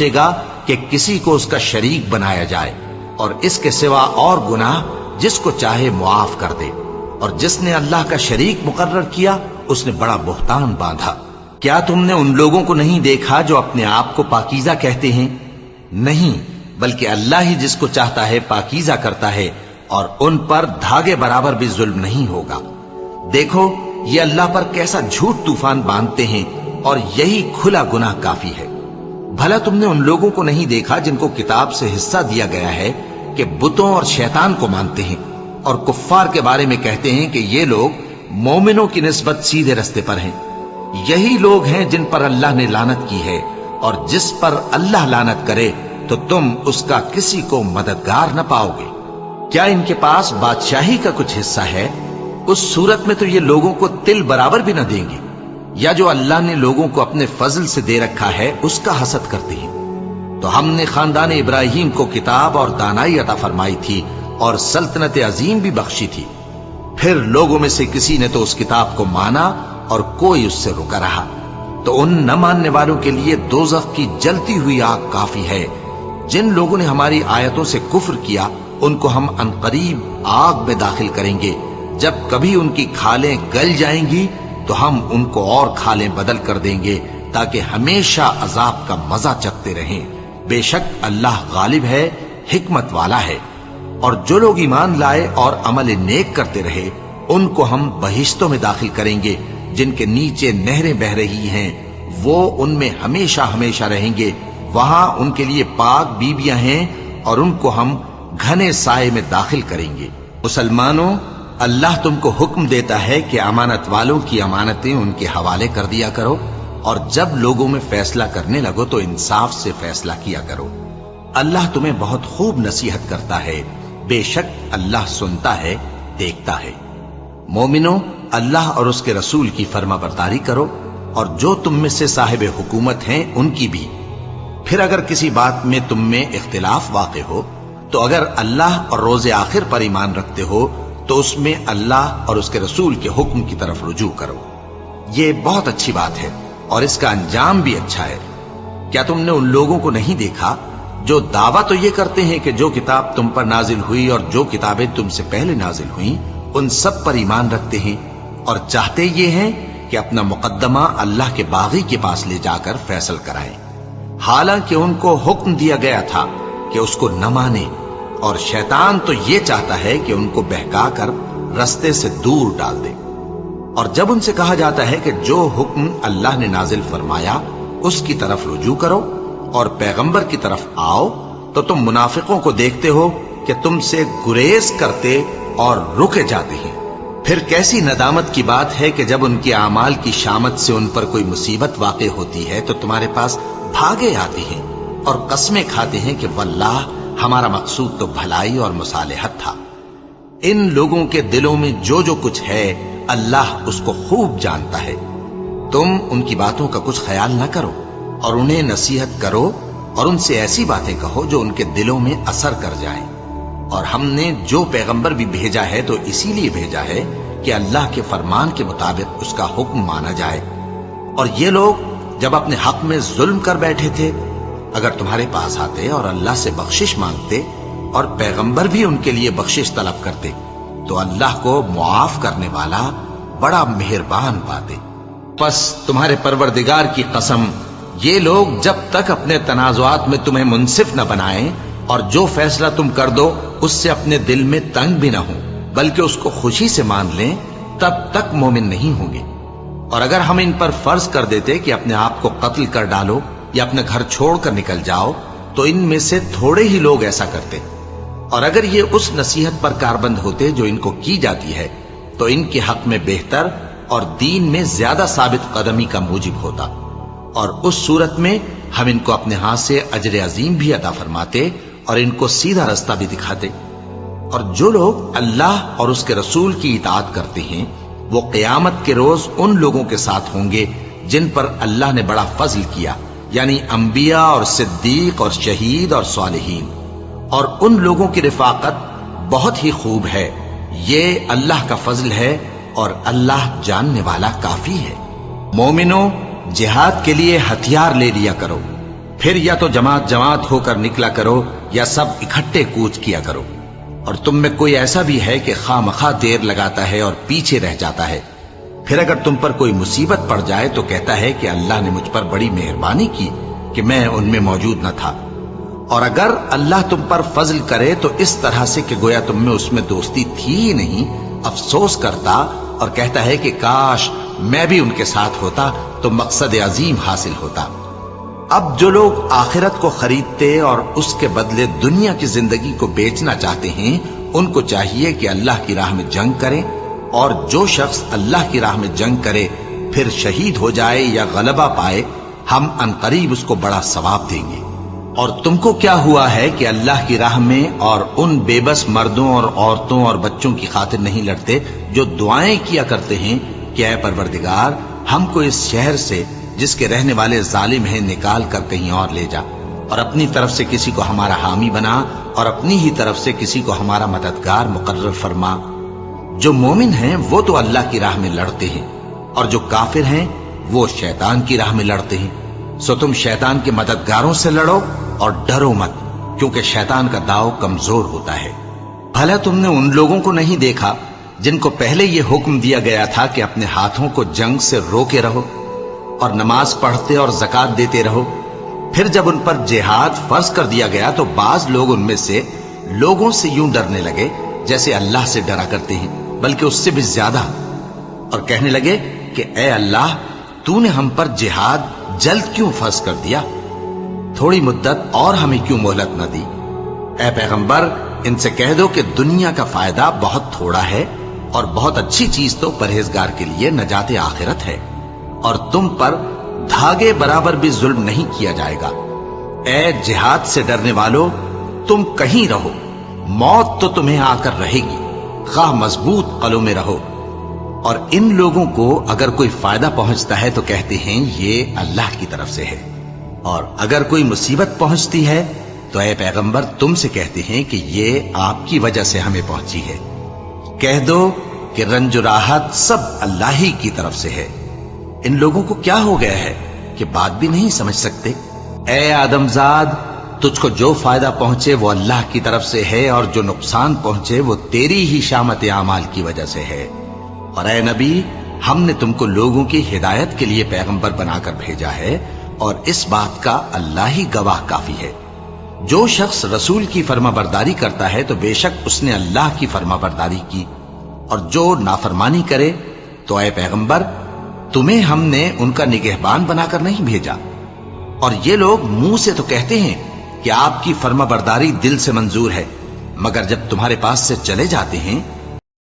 بخشے گا کہ کسی کو اس کا شریک بنایا جائے، اور اس کے سوا اور گناہ جس کو چاہے معاف کر دے، اور جس نے اللہ کا شریک مقرر کیا اس نے بڑا بہتان باندھا۔ کیا تم نے ان لوگوں کو نہیں دیکھا جو اپنے آپ کو پاکیزہ کہتے ہیں؟ نہیں، بلکہ اللہ ہی جس کو چاہتا ہے پاکیزہ کرتا ہے، اور ان پر دھاگے برابر بھی ظلم نہیں ہوگا۔ دیکھو یہ اللہ پر کیسا جھوٹ طوفان باندھتے ہیں، اور یہی کھلا گناہ کافی ہے۔ بھلا تم نے ان لوگوں کو نہیں دیکھا جن کو کتاب سے حصہ دیا گیا ہے کہ بتوں اور شیطان کو مانتے ہیں، اور کفار کے بارے میں کہتے ہیں کہ یہ لوگ مومنوں کی نسبت سیدھے رستے پر ہیں۔ یہی لوگ ہیں جن پر اللہ نے لعنت کی ہے، اور جس پر اللہ لعنت کرے تو تم اس کا کسی کو مددگار نہ پاؤ گے۔ کیا ان کے پاس بادشاہی کا کچھ حصہ ہے؟ اس صورت میں تو یہ لوگوں کو تل برابر بھی نہ دیں گے۔ یا جو اللہ نے لوگوں کو اپنے فضل سے دے رکھا ہے اس کا حسد کرتے ہیں۔ تو ہم نے خاندان ابراہیم کو کتاب اور دانائی عطا فرمائی تھی، اور سلطنت عظیم بھی بخشی تھی۔ پھر لوگوں میں سے کسی نے تو اس کتاب کو مانا اور کوئی اس سے رکا رہا، تو ان نہ ماننے والوں کے لیے دوزخ کی جلتی ہوئی آگ کافی ہے۔ جن لوگوں نے ہماری آیتوں سے کفر کیا ان کو ہم عنقریب آگ میں داخل کریں گے۔ جب کبھی ان کی کھالیں گل جائیں گی تو ہم ان کو اور کھالیں بدل کر دیں گے تاکہ ہمیشہ عذاب کا مزہ چکھتے رہیں۔ بے شک اللہ غالب ہے، حکمت والا ہے۔ اور جو لوگ ایمان لائے اور عمل نیک کرتے رہے ان کو ہم بہشتوں میں داخل کریں گے جن کے نیچے نہریں بہ رہی ہیں، وہ ان میں ہمیشہ ہمیشہ رہیں گے۔ وہاں ان کے لیے پاک بیویاں ہیں اور ان کو ہم گھنے سائے میں داخل کریں گے۔ مسلمانوں، اللہ تم کو حکم دیتا ہے کہ امانت والوں کی امانتیں ان کے حوالے کر دیا کرو، اور جب لوگوں میں فیصلہ کرنے لگو تو انصاف سے فیصلہ کیا کرو۔ اللہ تمہیں بہت خوب نصیحت کرتا ہے، بے شک اللہ سنتا ہے، دیکھتا ہے۔ مومنوں، اللہ اور اس کے رسول کی فرما برداری کرو، اور جو تم میں سے صاحب حکومت ہیں ان کی بھی۔ پھر اگر کسی بات میں تم میں اختلاف واقع ہو تو اگر اللہ اور روز آخر پر ایمان رکھتے ہو تو اس میں اللہ اور اس کے رسول کے حکم کی طرف رجوع کرو۔ یہ بہت اچھی بات ہے اور اس کا انجام بھی اچھا ہے۔ کیا تم نے ان لوگوں کو نہیں دیکھا جو دعویٰ تو یہ کرتے ہیں کہ جو کتاب تم پر نازل ہوئی اور جو کتابیں تم سے پہلے نازل ہوئیں ان سب پر ایمان رکھتے ہیں، اور چاہتے یہ ہیں کہ اپنا مقدمہ اللہ کے باغی کے پاس لے جا کر فیصل کرائیں، حالانکہ ان کو حکم دیا گیا تھا کہ اس کو نہ مانے، اور شیطان تو یہ چاہتا ہے کہ ان کو بہکا کر رستے سے دور ڈال دے۔ اور جب ان سے کہا جاتا ہے کہ جو حکم اللہ نے نازل فرمایا اس کی طرف رجوع کرو اور پیغمبر کی طرف آؤ، تو تم منافقوں کو دیکھتے ہو کہ تم سے گریز کرتے اور رکے جاتے ہیں۔ پھر کیسی ندامت کی بات ہے کہ جب ان کے اعمال کی شامت سے ان پر کوئی مصیبت واقع ہوتی ہے تو تمہارے پاس بھاگے آتے ہیں اور قسمیں کھاتے ہیں کہ واللہ ہمارا مقصود تو بھلائی اور مصالحت تھا۔ ان لوگوں کے دلوں میں جو جو کچھ ہے اللہ اس کو خوب جانتا ہے۔ تم ان کی باتوں کا کچھ خیال نہ کرو اور انہیں نصیحت کرو، اور ان سے ایسی باتیں کہو جو ان کے دلوں میں اثر کر جائیں۔ اور ہم نے جو پیغمبر بھی بھیجا ہے تو اسی لیے بھیجا ہے کہ اللہ کے فرمان کے مطابق اس کا حکم مانا جائے۔ اور یہ لوگ جب اپنے حق میں ظلم کر بیٹھے تھے، اگر تمہارے پاس آتے اور اللہ سے بخشش مانگتے اور پیغمبر بھی ان کے لیے بخشش طلب کرتے تو اللہ کو معاف کرنے والا بڑا مہربان پاتے۔ پس تمہارے پروردگار کی قسم، یہ لوگ جب تک اپنے تنازعات میں تمہیں منصف نہ بنائیں اور جو فیصلہ تم کر دو اس سے اپنے دل میں تنگ بھی نہ ہوں بلکہ اس کو خوشی سے مان لیں، تب تک مومن نہیں ہوں گے۔ اور اگر ہم ان پر فرض کر دیتے کہ اپنے آپ کو قتل کر ڈالو یا اپنا گھر چھوڑ کر نکل جاؤ تو ان میں سے تھوڑے ہی لوگ ایسا کرتے، اور اگر یہ اس نصیحت پر کاربند ہوتے جو ان کو کی جاتی ہے تو ان کے حق میں بہتر اور دین میں زیادہ ثابت قدمی کا موجب ہوتا، اور اس صورت میں ہم ان کو اپنے ہاتھ سے اجر عظیم بھی عطا فرماتے اور ان کو سیدھا رستہ بھی دکھاتے۔ اور جو لوگ اللہ اور اس کے رسول کی اطاعت کرتے ہیں وہ قیامت کے روز ان لوگوں کے ساتھ ہوں گے جن پر اللہ نے بڑا فضل کیا، یعنی انبیاء اور صدیق اور شہید اور صالحین، اور ان لوگوں کی رفاقت بہت ہی خوب ہے۔ یہ اللہ کا فضل ہے اور اللہ جاننے والا کافی ہے۔ مومنوں، جہاد کے لیے ہتھیار لے لیا کرو، پھر یا تو جماعت جماعت ہو کر نکلا کرو یا سب اکٹھے کوچ کیا کرو، اور تم میں کوئی ایسا بھی ہے کہ خواہ مخواہ دیر لگاتا ہے اور پیچھے رہ جاتا ہے، پھر اگر تم پر کوئی مصیبت پڑ جائے تو کہتا ہے کہ اللہ نے مجھ پر بڑی مہربانی کی کہ میں ان میں موجود نہ تھا، اور اگر اللہ تم پر فضل کرے تو اس طرح سے کہ گویا تم میں اس میں دوستی تھی ہی نہیں، افسوس کرتا اور کہتا ہے کہ کاش میں بھی ان کے ساتھ ہوتا تو مقصد عظیم حاصل ہوتا۔ اب جو لوگ آخرت کو خریدتے اور اس کے بدلے دنیا کی زندگی کو بیچنا چاہتے ہیں، ان کو چاہیے کہ اللہ کی راہ میں جنگ کریں، اور جو شخص اللہ کی راہ میں جنگ کرے پھر شہید ہو جائے یا غلبہ پائے، ہم عنقریب اس کو بڑا ثواب دیں گے۔ اور تم کو کیا ہوا ہے کہ اللہ کی راہ میں اور ان بے بس مردوں اور عورتوں اور بچوں کی خاطر نہیں لڑتے جو دعائیں کیا کرتے ہیں کہ اے پروردگار ہم کو اس شہر سے جس کے رہنے والے ظالم ہیں نکال کر کہیں اور لے جا، اور اپنی طرف سے کسی کو ہمارا حامی بنا اور اپنی ہی طرف سے کسی کو ہمارا مددگار مقرر فرما۔ جو مومن ہیں وہ تو اللہ کی راہ میں لڑتے ہیں، اور جو کافر ہیں وہ شیطان کی راہ میں لڑتے ہیں، سو تم شیطان کے مددگاروں سے لڑو اور ڈرو مت، کیونکہ شیطان کا داؤ کمزور ہوتا ہے۔ بھلا تم نے ان لوگوں کو نہیں دیکھا جن کو پہلے یہ حکم دیا گیا تھا کہ اپنے ہاتھوں کو جنگ سے روکے رہو اور نماز پڑھتے اور زکوٰۃ دیتے رہو، پھر جب ان پر جہاد فرض کر دیا گیا تو بعض لوگ ان میں سے لوگوں سے یوں ڈرنے لگے جیسے اللہ سے ڈرا کرتے ہیں، بلکہ اس سے بھی زیادہ، اور کہنے لگے کہ اے اللہ تو نے ہم پر جہاد جلد کیوں فرض کر دیا، تھوڑی مدت اور ہمیں کیوں مہلت نہ دی۔ اے پیغمبر ان سے کہہ دو کہ دنیا کا فائدہ بہت تھوڑا ہے، اور بہت اچھی چیز تو پرہیزگار کے لیے نجات آخرت ہے، اور تم پر دھاگے برابر بھی ظلم نہیں کیا جائے گا۔ اے جہاد سے ڈرنے والو تم کہیں رہو، موت تو تمہیں آ کر رہے گی، خواہ مضبوط قلعوں میں رہو۔ اور ان لوگوں کو اگر کوئی فائدہ پہنچتا ہے تو کہتے ہیں یہ اللہ کی طرف سے ہے، اور اگر کوئی مصیبت پہنچتی ہے تو اے پیغمبر تم سے کہتے ہیں کہ یہ آپ کی وجہ سے ہمیں پہنچی ہے۔ کہہ دو کہ رنج و راحت سب اللہ ہی کی طرف سے ہے۔ ان لوگوں کو کیا ہو گیا ہے کہ بات بھی نہیں سمجھ سکتے؟ اے آدم زاد تجھ کو جو فائدہ پہنچے وہ اللہ کی طرف سے ہے، اور جو نقصان پہنچے وہ تیری ہی شامت اعمال کی وجہ سے ہے۔ اور اے نبی ہم نے تم کو لوگوں کی ہدایت کے لیے پیغمبر بنا کر بھیجا ہے، اور اس بات کا اللہ ہی گواہ کافی ہے۔ جو شخص رسول کی فرما برداری کرتا ہے تو بے شک اس نے اللہ کی فرما برداری کی، اور جو نافرمانی کرے تو اے پیغمبر تمہیں ہم نے ان کا نگہبان بنا کر نہیں بھیجا۔ اور یہ لوگ منہ سے تو کہتے ہیں کہ آپ کی فرما برداری دل سے منظور ہے، مگر جب تمہارے پاس سے چلے جاتے ہیں